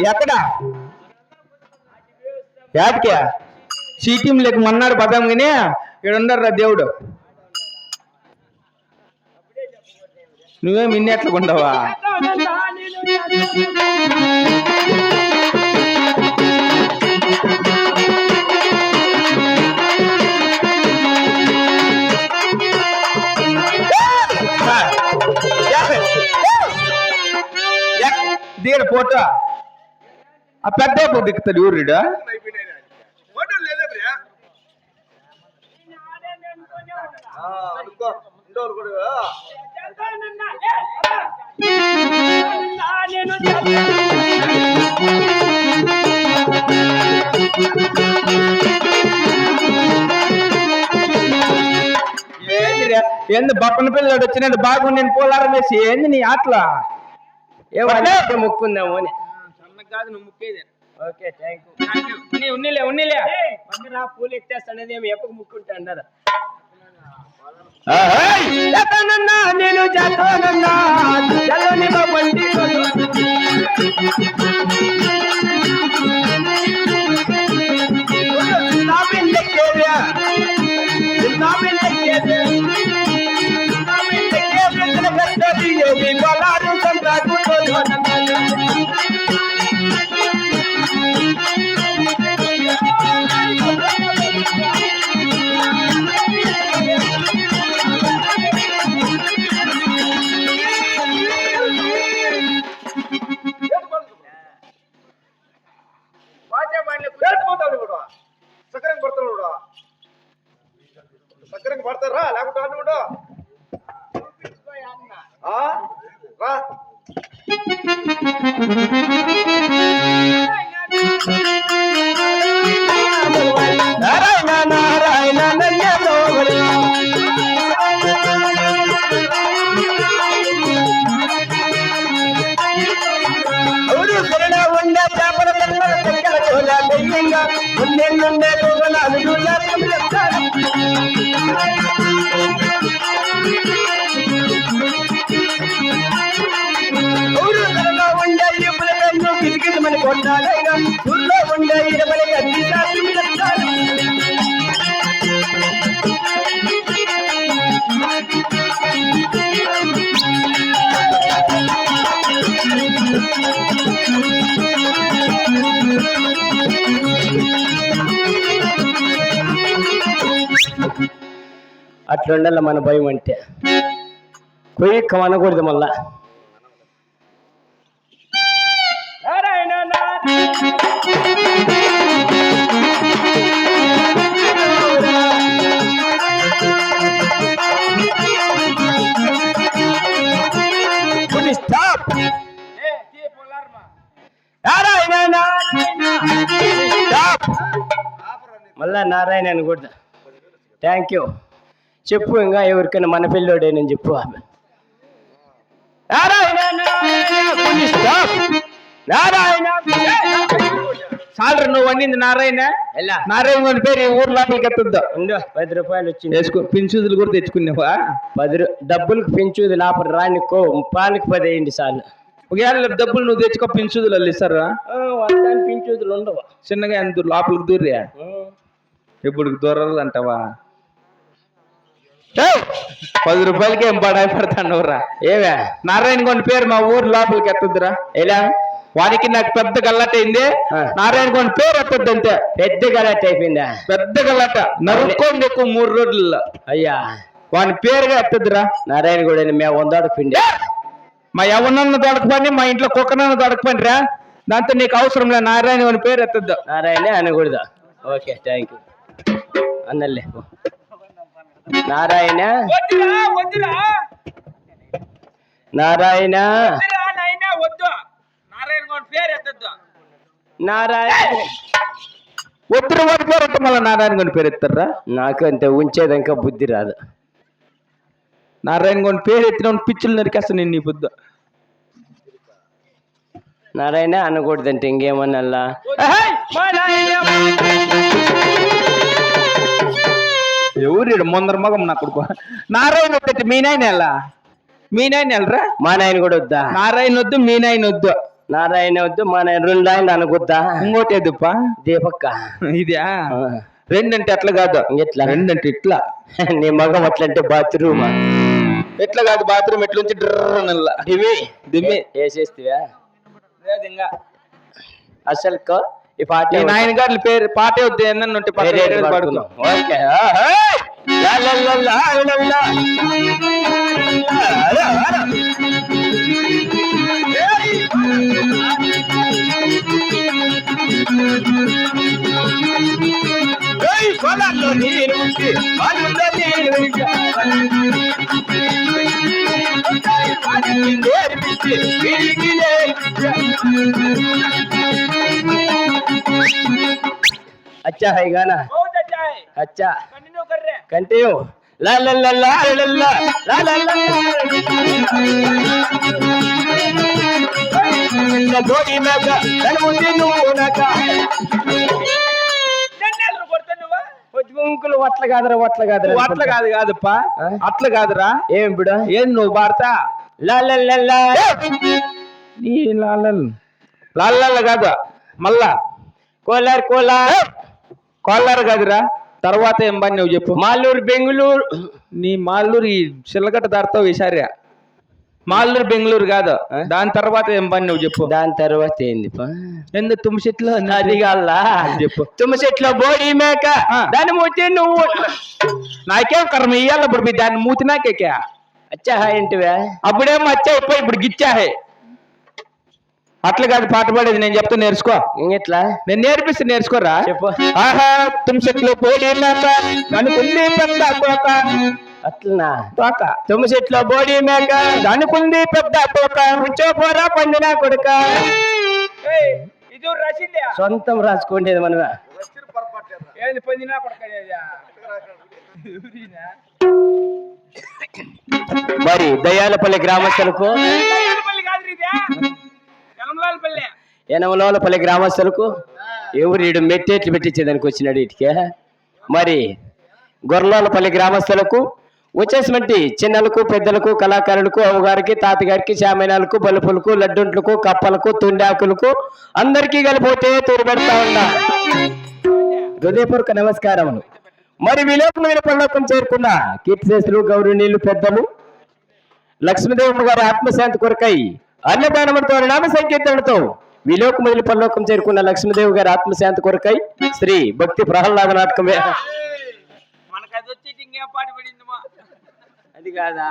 ఎక్కడ యాటికి సీటీం లేక మన్నాడు పదాం కానీ ఇక్కడ ఉండర్రా దేవుడు. నువ్వేం ఇన్నెట్లా ఉండవా? దిగడ ఫోటో ఆ పెద్ద దిక్కుతాడు ఊరిడా ఏంది బప్పన పిల్లడు వచ్చినది బాగుండి నేను పోలారం వేసి ఏంది నీ ఆటలా ఏమంటే ముక్కుందాము అని కాదు నువ్వు ముక్కేది. Okay thank you. ఉన్నిలే పూలు ఎత్తేస్తానది ఏమి ఎప్పకు ముక్కుంటా అన్నారు. నేను చేస్తానన్నా సక్కరంగా పడతారా లేకుంటే అన్న రా నారాయణ నారాయణ అవును శరణ ఉండే చేపల పిల్లల దగ్గర చూడా దెయ్యంగా ఉన్నెన్నుండే దూగనాలు చూడా ఊరులో ఉండే ఇప్పుల కన్ను కిటికిటమని కొట్టాలైనా ఊర్లో ఉండే ఇరవై అన్ని సార్లు చెప్తారు. అట్లుండాల మన భయం అంటే కొయ్యక్క అనకూడదు మళ్ళా. మళ్ళా నారాయణ అనకూడదు. Thank you. చెప్పు ఇంకా ఎవరికైనా మన పిల్లోడేనని చెప్పు. చాలు నువ్వు వండింది నారాయణ. నారాయణ పేరు ఊరు లోపలికి ఎత్తుందా? 10 రూపాయలు వచ్చి వేసుకో. పింఛుదులు కూడా తెచ్చుకున్నావా? 10 డబ్బులకు పింఛుది లోపల రానికో పానికి 10 అయ్యింది చాలు. ఒకవేళ డబ్బులు నువ్వు తెచ్చుకో పింఛుదులు వాళ్ళు ఇస్తారా? పింఛుదులు ఉండవు. చిన్నగా ఎంత లోపలికి దూర్రా ఇప్పుడు దూరాలు అంటావా? 10 రూపాయలకి ఏం బడాయి పడతాండవరా? ఏవే నారాయణ కొండ పేరు మా ఊరు లోపలికి ఎత్తద్దురా. ఎలా వానికి నాకు పెద్ద గల్లాట అయింది. నారాయణ కొండ పేరు ఎత్తద్దు అంతే. పెద్ద గల్లాట అయిపోయిందా? పెద్ద గల్లాట నరుక్కోండి ఎక్కువ 3 రోజుల్లో. అయ్యా వాని పేరుగా ఎత్తద్దురా. నారాయణ కూడా మేము 100 అడుగుపిండి. మా ఎవరినన్న దొడకపోని మా ఇంట్లో కుక్కనన్న దొడకపోయినరా. దాంతో నీకు అవసరం లే. నారాయణ వాని పేరు ఎత్తద్దు. నారాయణ అనకూడదు. ఓకే థ్యాంక్ యూ అన్నలే నారాయణ నారాయణ వద్దు నారాయణ పేరు ఎత్తద్దు నారాయణ వద్దు వాడి పేరు ఎత్త మళ్ళీ నారాయణ గౌడ్ పేరు ఎత్తారా నాకు అంతే ఉంచేదాకా బుద్ధి రాదు నారాయణ గౌడ్ పేరు ఎత్తిన పిచ్చులు నరికేస్తా నేను నీ బుద్ధ నారాయణ అనకూడదంటే ఇంకేమన్నా ఎవరు ముందర మగం నా కొడుకు నారాయణ వద్దంటే మీ నాయన ఎలా మీ నాయన వెళ్ళరా మా నాయన కూడా వద్దా నారాయణ వద్దు మీ నాయన వద్దు నారాయణ వద్దు మా నాయన రెండు ఆయన అనుకొద్దా ఇంకోటి ఎదుప్పా దీపక్క ఇదా రెండంటే అట్లా కాదు ఎట్లా రెండంటే ఇట్లా నీ మగం అట్లంటే బాత్రూమ్ ఎట్లా కాదు బాత్రూమ్ ఎట్లుంచి డ్రల్ల దిమి దిమ్మి వేసేస్తివా లేదు ఇంకా అసలు ఈ పాట నాయన గారి పేరు పాటే వద్దు ఏంటంటే పడుకుందాం ఓకే अच्छा है गाना अच्छा कंटिन्यू ला ला ला ला ला ला ला ला ला गोरी में का नन्मुदी नूनका గుంకులు వట్ల కాదురా అట్లా కాదు కాదప్పా అట్లా కాదురా ఏం ఇప్పుడు ఏం నువ్వు భారత లాలల్లల్లా నీ లాల్ల కాదు మళ్ళా కోలార్ కోలారు కాదురా తర్వాత ఏం పని నువ్వు చెప్పు మాలూరు బెంగుళూరు నీ మాల్లూరు ఈ చిల్లగట్ట దాడతావు ఈసారి మాల్లూరు బెంగళూరు కాదు దాని తర్వాత ఏం పని నువ్వు చెప్పు దాని తర్వాత ఏంది ఎందుకు తుమ్మ చెట్లు అది కాల్లా చెప్పు తుమ్మ చెట్లో బోడి మేక దాని మూతి నువ్వు నాకేం కర్మ ఇయ్యాలి ఇప్పుడు దాన్ని మూతి నాకేకా అచ్చా ఏంటివే అప్పుడేమో వచ్చా ఇప్పుడు గిచ్చాహే అట్లా కాదు పాట పాడేది నేను చెప్తా నేర్చుకో ఇంకెట్లా నేను నేర్పిస్తే నేర్చుకోరా చెప్పు ఆహా తుమ్మ చెట్లు బోడి మేక అనుకుంది పెద్ద తోక అట్లనా తోక తుమ్మ చెట్లో బోడి మేక అనుకుంది పెద్ద తోక ఉంచోపోరా పండినా కొడుక ఇది రాసిందే సొంతం రాసుకోండేది మనమే ఏంది పందినా కొడుక మరి దయాలపల్లి గ్రామస్తులకు యనమలోలపల్లి గ్రామస్తులకు ఎవరు ఈడు మెట్టేట్లు పెట్టించేదానికి వచ్చినాడు ఇటుకే మరి గొర్రెలపల్లి గ్రామస్తులకు వచ్చేసినటువంటి చిన్నలకు పెద్దలకు కళాకారులకు అమ్మగారికి తాతగారికి శామేనాలకు బలుపులకు లడ్డుంట్లకు కప్పలకు తుండాకులకు అందరికీ కలిపోతే తోడు పెడతా ఉన్నా హృదయపూర్వక నమస్కారములు. మరి విలోకమైన పరలోకం చేరుకున్న కీర్తిశేషులు గౌరవనీయులు పెద్దలు లక్ష్మీదేవమ్మ గారి ఆత్మశాంతి కొరకై అన్నదానములతో నామ సంకీర్తనతో విలోకమైన పరలోకం చేరుకున్న లక్ష్మీదేవి గారి ఆత్మశాంతి కొరకై శ్రీ భక్తి ప్రహ్లాద నాటకం అది కాదా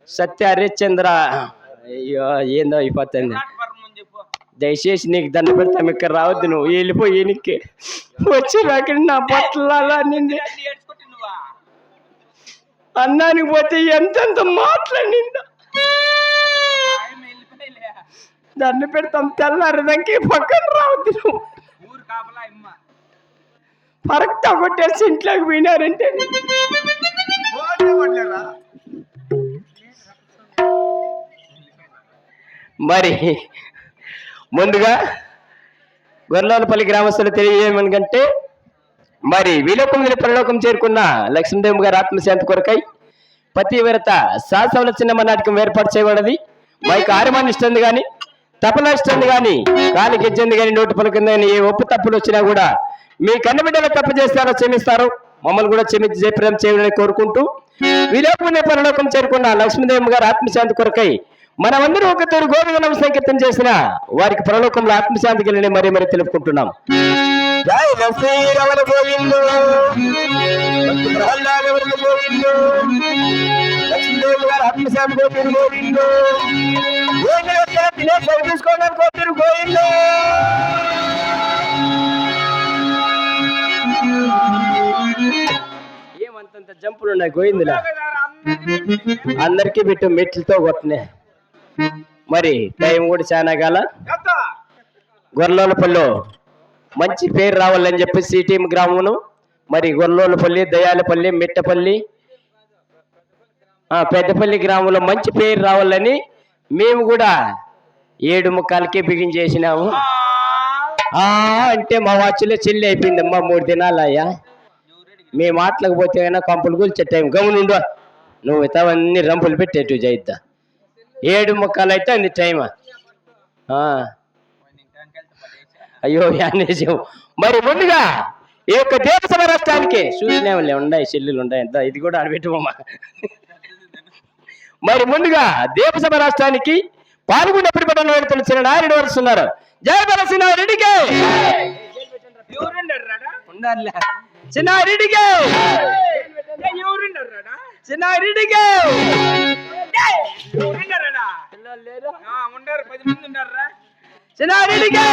సత్య హరిశ్చంద్ర అయ్యో ఏందో అయిపోతుంది దయచేసి నీకు దండ పెడతాం ఇక్కడ రావద్దు నువ్వు వెళ్ళిపోయి ఈయనకి వచ్చి అక్కడ నా బట్టలు నింది అన్నానికి పోతే ఎంతెంత మాట్లాడిందా దండ పెడతాం తెల్లారదానికి పక్కన రావద్దు నువ్వు పరక్తా కొట్టేసి ఇంట్లోకి పోయినారంటే మరి ముందుగా గొర్రెలపల్లి గ్రామస్తులు తెలియజేయమనికంటే మరి విలోకం పరలోకం చేరుకున్న లక్ష్మీదేవి గారి ఆత్మశాంతి కొరకై పతివ్రత శాసనల చిన్నమ్మ నాటకం ఏర్పాటు చేయబడది మైకి ఆరమాన్ని ఇస్తుంది కానీ తపన ఇస్తుంది కానీ కాలికి ఇచ్చింది కానీ నోటు పలుకుంది కానీ ఏ ఒప్పు తప్పులు వచ్చినా కూడా మీ కన్నబిడ్డలు తప్పు చేస్తారో క్షమిస్తారు మమ్మల్ని కూడా క్షమించి జయప్రదం చేయాలని కోరుకుంటూ విలోకం పరలోకం చేరుకున్న లక్ష్మీదేవి గారి ఆత్మశాంతి కొరకై మనమందరూ ఒకతోరు గోవింద సంకీర్తం చేసిన వారికి పరలోకంలో ఆత్మశాంతి కలిగిన మరీ మరీ తెలుపుకుంటున్నాం. జై శ్రీరమణ గోవిందు గోవిందు లక్ష్మీదేవి గారు ఆత్మశాంతి గోవిందు గోవిందు తీసుకోవడానికి గోవిందు అంత జంపులు ఉన్నాయి గోయిందిలా అందరికీ బిట్టు మెట్లతో కొట్టనే మరి టైం కూడా చాలా కాల గొర్రెలపల్లి మంచి పేరు రావాలని చెప్పి సిటీఎం గ్రామమును మరి గొర్రెలపల్లి దయాలపల్లి మిట్టపల్లి పెద్దపల్లి గ్రామంలో మంచి పేరు రావాలని మేము కూడా 7:45కే బిగించేసినాము అంటే మా వాచ్లో చెల్లి అయిపోయిందమ్మా 3 దినాలు అయ్యా మేము మాట్లాడకపోతే అయినా కంపులు కూల్చే టైం గమనుండు నువ్వు ఇతవన్నీ రంపులు పెట్టేట్టు చేయిద్దా 7:45 అయితే అంది టైం అయ్యో యానేశం మరి ముందుగా ఈ యొక్క దేవసభ రాష్ట్రానికి చూసినేవాళ్ళే ఉన్నాయి చెల్లెలు ఉన్నాయి ఎంత ఇది కూడా ఆడబెట్టుకోమా మరి ముందుగా దేవసభ రాష్ట్రానికి పాల్గొన్న ప్రతిపటంలో తెలిసిన నాయుడు వరుస్తున్నారు జయ బలసిన రెడ్డికి చిన్నారెడ్డికి చిన్నారెడ్డికి చిన్నారెడ్డికి